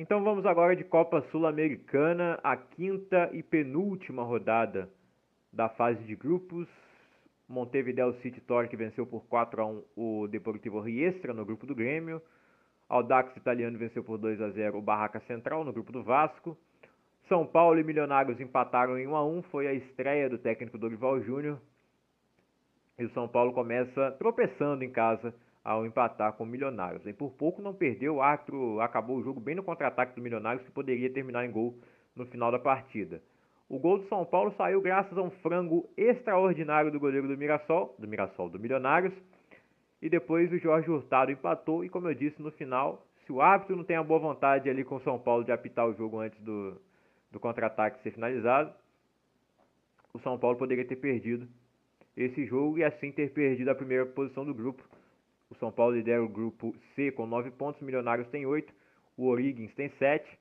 Então vamos agora de Copa Sul-Americana, a quinta e penúltima rodada da fase de grupos. Montevideo City Torque venceu por 4-1 o Deportivo Riestra no grupo do Grêmio. Audax Italiano venceu por 2-0 o Barraca Central no grupo do Vasco. São Paulo e Milionários empataram em 1-1, foi a estreia do técnico Dorival Júnior. E o São Paulo começa tropeçando em casa ao empatar com o Milionários. E por pouco não perdeu, o árbitro acabou o jogo bem no contra-ataque do Milionários, que poderia terminar em gol no final da partida. O gol do São Paulo saiu graças a um frango extraordinário do goleiro do Milionários. E depois o Jorge Hurtado empatou. E como eu disse no final, se o árbitro não tem a boa vontade ali com o São Paulo de apitar o jogo antes do contra-ataque ser finalizado, o São Paulo poderia ter perdido esse jogo e assim ter perdido a primeira posição do grupo. O São Paulo lidera o grupo C com 9 pontos, o Milionários tem 8, o O'Higgins tem 7.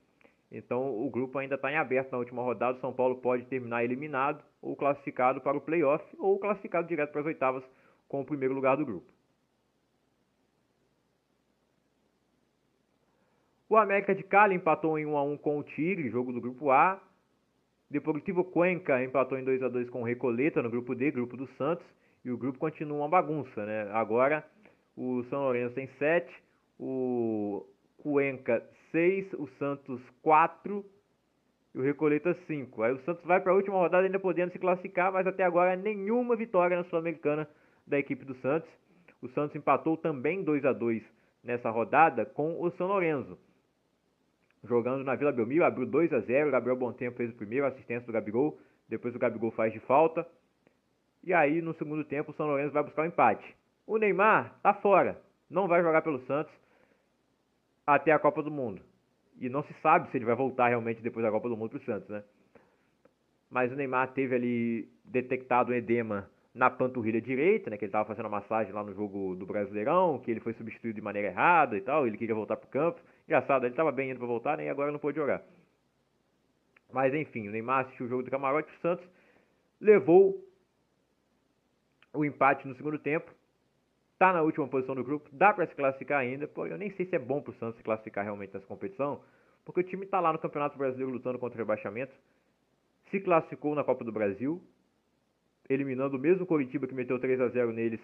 Então o grupo ainda está em aberto na última rodada. O São Paulo pode terminar eliminado ou classificado para o playoff ou classificado direto para as oitavas com o primeiro lugar do grupo. O América de Cali empatou em 1-1 com o Tigre, jogo do grupo A. Deportivo Cuenca empatou em 2-2 com o Recoleta no grupo D, grupo do Santos. E o grupo continua uma bagunça, né? Agora o São Lourenço tem 7, o Cuenca 6, o Santos 4 e o Recoleta 5. Aí o Santos vai para a última rodada ainda podendo se classificar, mas até agora nenhuma vitória na Sul-Americana da equipe do Santos. O Santos empatou também 2-2 nessa rodada com o São Lourenço. Jogando na Vila Belmiro, abriu 2-0, o Gabriel Bontempo fez o primeiro, assistência do Gabigol, depois o Gabigol faz de falta. E aí no segundo tempo o São Lourenço vai buscar o empate. O Neymar tá fora, não vai jogar pelo Santos até a Copa do Mundo. E não se sabe se ele vai voltar realmente depois da Copa do Mundo pro Santos, né? Mas o Neymar teve ali detectado um edema na panturrilha direita, né, que ele estava fazendo a massagem lá no jogo do Brasileirão, que ele foi substituído de maneira errada e tal, ele queria voltar pro campo. Engraçado, ele estava bem indo para voltar, né, e agora não pôde jogar. Mas enfim, o Neymar assistiu o jogo do camarote, o Santos levou o empate no segundo tempo, tá na última posição do grupo, dá para se classificar ainda, pô, eu nem sei se é bom pro Santos se classificar realmente nessa competição, porque o time tá lá no Campeonato Brasileiro lutando contra o rebaixamento, se classificou na Copa do Brasil, eliminando o mesmo Coritiba que meteu 3-0 neles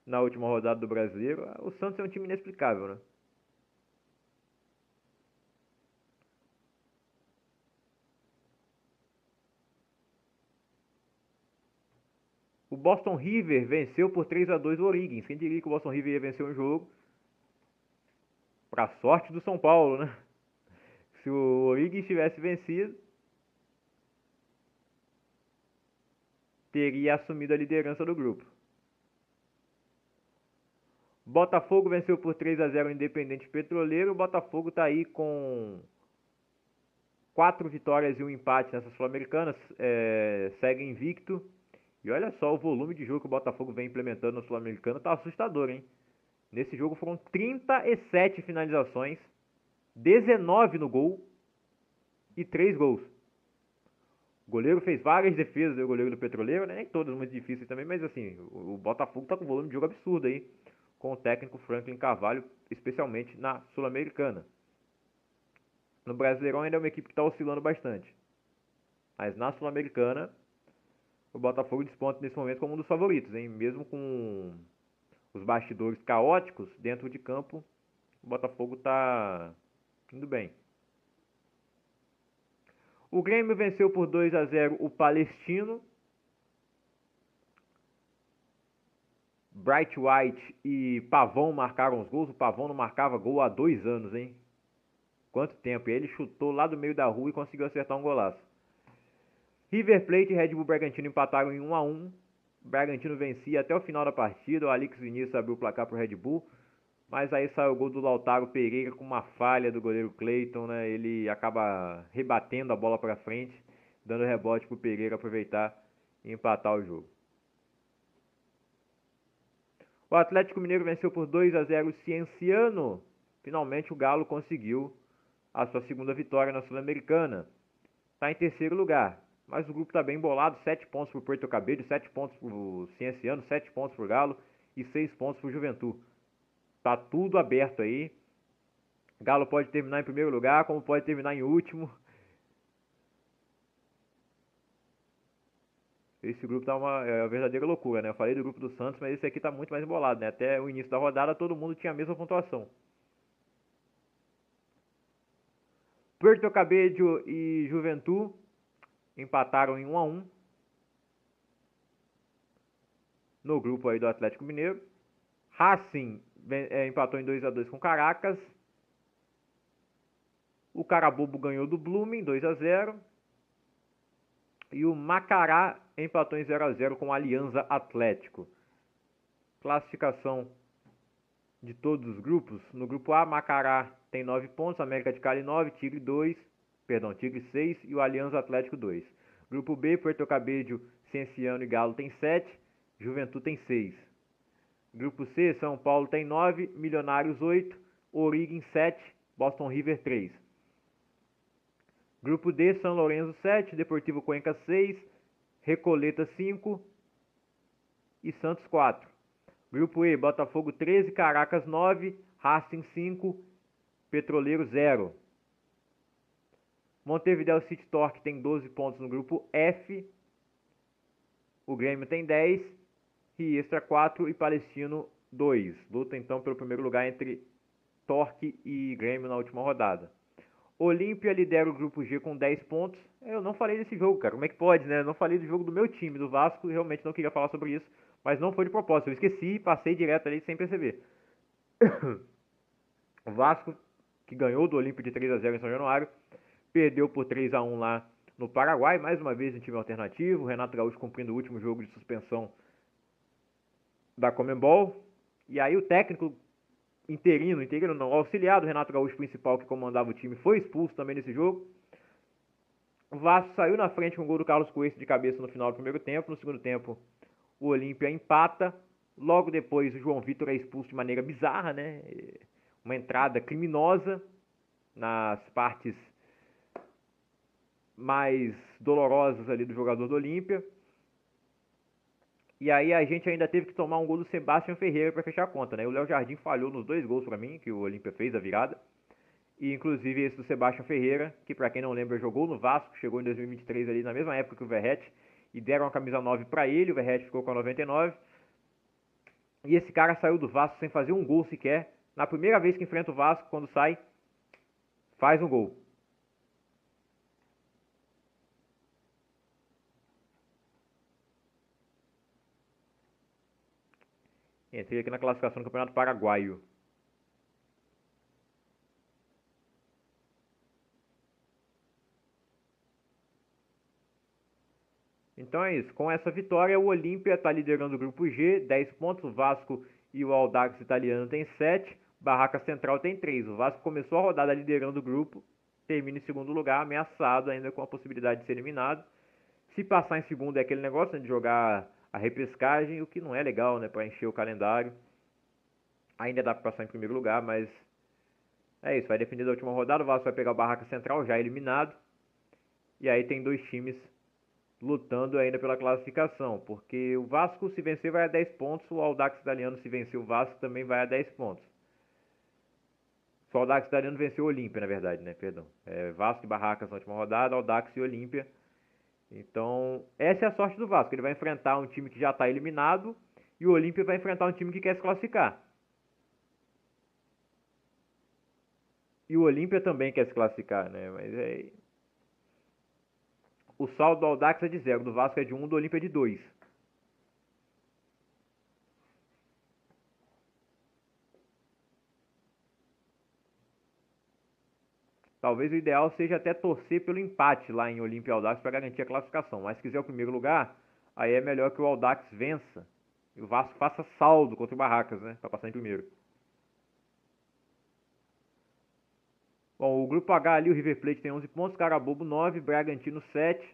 na última rodada do Brasileiro. O Santos é um time inexplicável, né? O Boston River venceu por 3-2 o O'Higgins. Quem diria que o Boston River ia vencer um jogo? Pra sorte do São Paulo, né? Se o O'Higgins tivesse vencido, teria assumido a liderança do grupo. Botafogo venceu por 3-0 o Independente Petroleiro. O Botafogo está aí com 4 vitórias e um empate nessas Sul-Americanas. Segue invicto. E olha só o volume de jogo que o Botafogo vem implementando na Sul-Americana. Tá assustador, hein? Nesse jogo foram 37 finalizações, 19 no gol e 3 gols. O goleiro fez várias defesas, o goleiro do Petroleiro, né? Nem todas muito difíceis também, mas assim, o Botafogo tá com um volume de jogo absurdo aí, com o técnico Franklin Carvalho, especialmente na Sul-Americana. No Brasileirão ainda é uma equipe que está oscilando bastante, mas na Sul-Americana o Botafogo desponta nesse momento como um dos favoritos, hein? Mesmo com os bastidores caóticos dentro de campo, o Botafogo tá indo bem. O Grêmio venceu por 2-0 o Palestino. Bright White e Pavão marcaram os gols. O Pavão não marcava gol há 2 anos, hein? Quanto tempo? E ele chutou lá do meio da rua e conseguiu acertar um golaço. River Plate e Red Bull Bragantino empataram em 1-1. O Bragantino vencia até o final da partida. O Alex Vinícius abriu o placar para o Red Bull. Mas aí saiu o gol do Lautaro Pereira com uma falha do goleiro Cleiton, né? Ele acaba rebatendo a bola para frente, dando rebote para o Pereira aproveitar e empatar o jogo. O Atlético Mineiro venceu por 2-0 o Cienciano. Finalmente o Galo conseguiu a sua segunda vitória na Sul-Americana. Está em terceiro lugar, mas o grupo está bem bolado. 7 pontos para o Puerto Cabello, 7 pontos para o Cienciano, 7 pontos para o Galo e 6 pontos para o Juventude. Tá tudo aberto aí. Galo pode terminar em primeiro lugar, como pode terminar em último. Esse grupo tá uma verdadeira loucura, né? Eu falei do grupo do Santos, mas esse aqui tá muito mais embolado, né? Até o início da rodada todo mundo tinha a mesma pontuação. Puerto Cabello e Juventude empataram em 1 a 1 no grupo aí do Atlético Mineiro. Racing empatou em 2 a 2 com Caracas. O Carabobo ganhou do Blooming 2 a 0. E o Macará empatou em 0 a 0 com o Alianza Atlético. Classificação de todos os grupos. No grupo A, Macará tem 9 pontos, América de Cali 9, Tigre 6 e o Alianza Atlético 2. Grupo B, Puerto Cabello, Cienciano e Galo tem 7, Juventude tem 6. Grupo C, São Paulo tem 9, Milionários 8, Origem 7, Boston River 3. Grupo D, São Lourenço 7, Deportivo Cuenca 6, Recoleta 5 e Santos 4. Grupo E, Botafogo 13, Caracas 9, Racing 5, Petroleiro 0. Montevideo City Torque tem 12 pontos no grupo F. O Grêmio tem 10, Riestra 4 e Palestino 2. Luta então pelo primeiro lugar entre Torque e Grêmio na última rodada. Olímpia lidera o grupo G com 10 pontos. Eu não falei desse jogo, cara. Como é que pode, né? Eu não falei do jogo do meu time, do Vasco. Realmente não queria falar sobre isso. Mas não foi de propósito. Eu esqueci e passei direto ali sem perceber. O Vasco, que ganhou do Olímpia de 3 a 0 em São Januário, perdeu por 3 a 1 lá no Paraguai. Mais uma vez em time alternativo. Renato Gaúcho cumprindo o último jogo de suspensão da Conmebol. E aí o técnico interino não, o auxiliar do Renato Gaúcho principal que comandava o time foi expulso também nesse jogo. O Vasco saiu na frente com o gol do Carlos Coelho de cabeça no final do primeiro tempo. No segundo tempo, o Olímpia empata. Logo depois, o João Vitor é expulso de maneira bizarra, né? Uma entrada criminosa nas partes mais dolorosas ali do jogador do Olímpia. E aí a gente ainda teve que tomar um gol do Sebastião Ferreira para fechar a conta, né? O Léo Jardim falhou nos 2 gols para mim, que o Olímpia fez, a virada. E inclusive esse do Sebastião Ferreira, que para quem não lembra jogou no Vasco, chegou em 2023 ali na mesma época que o Verratti, e deram a camisa 9 para ele, o Verratti ficou com a 99. E esse cara saiu do Vasco sem fazer um gol sequer. Na primeira vez que enfrenta o Vasco, quando sai, faz um gol. Entrei aqui na classificação do Campeonato Paraguaio. Então é isso. Com essa vitória, o Olímpia está liderando o grupo G, 10 pontos. O Vasco e o Audax italiano tem 7. Barraca Central tem 3. O Vasco começou a rodada liderando o grupo, termina em segundo lugar, ameaçado ainda com a possibilidade de ser eliminado. Se passar em segundo é aquele negócio, né, de jogar a repescagem, o que não é legal, né, para encher o calendário. Ainda dá para passar em primeiro lugar, mas é isso. Vai depender da última rodada. O Vasco vai pegar o Barraca Central já eliminado. E aí tem 2 times lutando ainda pela classificação, porque o Vasco, se vencer, vai a 10 pontos, o Audax Italiano, se vencer o Vasco, também vai a 10 pontos. Só o Audax Italiano venceu o Olímpia, na verdade, né, perdão. Vasco e Barracas na última rodada, Audax e Olímpia. Então, essa é a sorte do Vasco, ele vai enfrentar um time que já está eliminado, e o Olímpia vai enfrentar um time que quer se classificar. E o Olímpia também quer se classificar, né, mas o saldo do Audax é de 0, do Vasco é de 1, do Olímpia é de 2. Talvez o ideal seja até torcer pelo empate lá em Olímpia e Audax para garantir a classificação. Mas se quiser o primeiro lugar, aí é melhor que o Audax vença e o Vasco faça saldo contra o Barracas, né, para passar em primeiro. Bom, o grupo H ali, o River Plate tem 11 pontos, Carabobo 9, Bragantino 7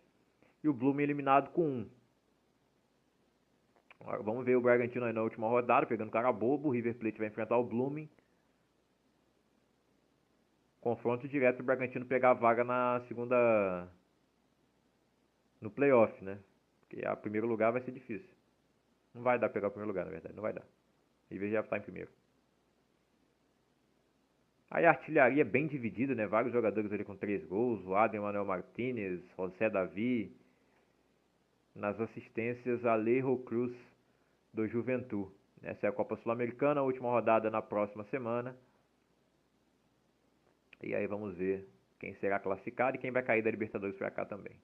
e o Blooming eliminado com 1. Agora vamos ver o Bragantino aí na última rodada, pegando Carabobo. O River Plate vai enfrentar o Blooming. Confronto direto para o Bragantino pegar a vaga na segunda, no playoff, né? Porque a primeiro lugar vai ser difícil. Não vai dar pra pegar o primeiro lugar, na verdade, não vai dar. O River já está em primeiro. Aí a artilharia é bem dividida, né? Vários jogadores ali com 3 gols, o Adam Manuel Martínez, José Davi. Nas assistências, Alejo Cruz, do Juventud. Essa é a Copa Sul-Americana, a última rodada na próxima semana. E aí vamos ver quem será classificado e quem vai cair da Libertadores para cá também.